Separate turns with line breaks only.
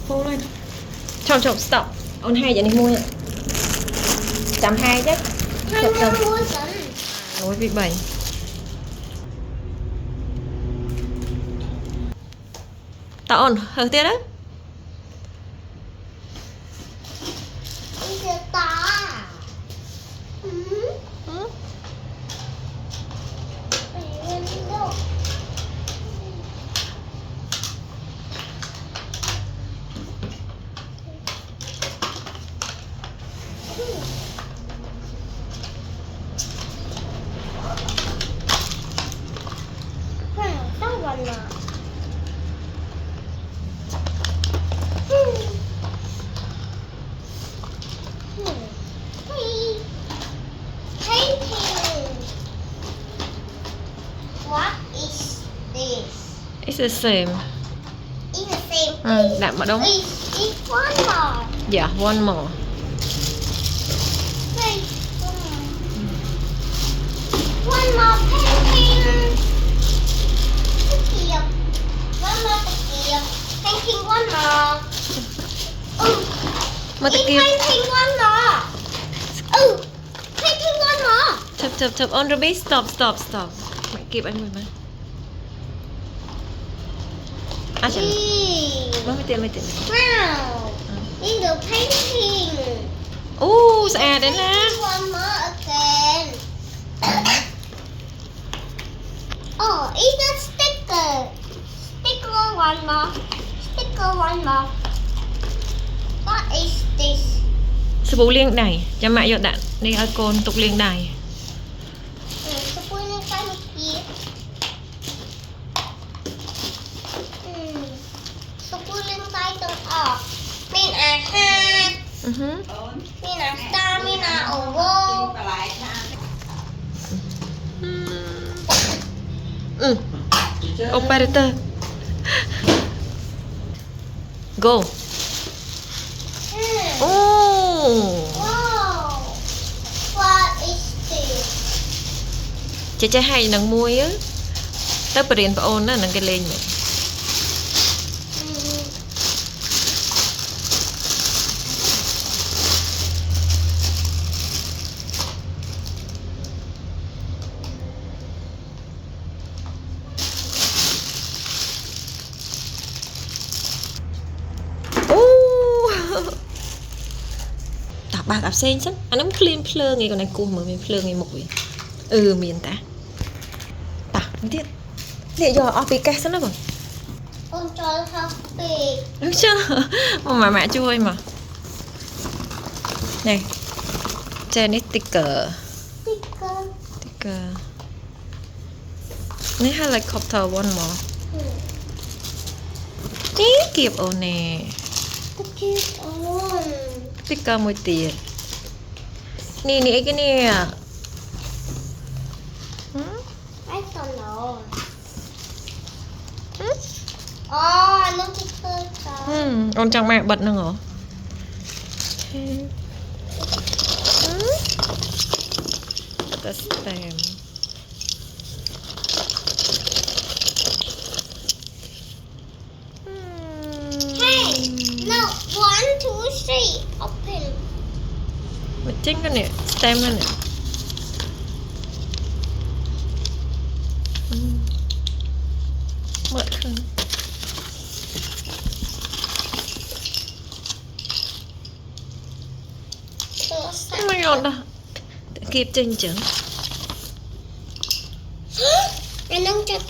Phô lên. Chồng stop. On hai vậy này mua. Chạm hai chứ. Chồng. Ôi bị bệnh. Tao on hơi tiếc đấy. It's the same.
It's the same.
Đạm mà đúng.
It's one more.
Yeah, one more.
Wait, one more painting. One more painting. One more. Painting one more. Painting one more.
Chụp on Ruby. Stop. Mẹ kịp anh rồi mà. Chẳng mới tiền
Wow. In the painting.
Xa đến á.
One more again. It's a sticker. Sticker one more. Sticker one more. What is this?
Sư bố liêng đẩy. Cho mẹ dọn đạn. Đi ở côn tục liêng đẩy.
Sư bố liêng đẩy một kia. Sư bố liêng đẩy từng ọt. Mình hạt. Mình star, mình oval.
Operator. Go.
Wow. What is this?
Chế hay nâng mùi á. Tớ bà riêng bà ôn á nâng cái lên mẹ. Bạc áp sen chắc anh nắm clean plơ ngay còn này cô mới plơ ngay một vậy miền ta tả tiếp để cho opika sao nó còn
con cho happy
đúng chưa mà mẹ chui mà này trên này sticker này helicopter one more tí kịp ôn nè sticker mùi tiền nè cái nè
I don't know. Nó sticker
con chẳng mẹ bật nữa hả the stamp
Hey, no, 1, 2, 3, open.
mình chính cái này stamp này mở khăn oh my god kịp trình chứng
Anh đang chặt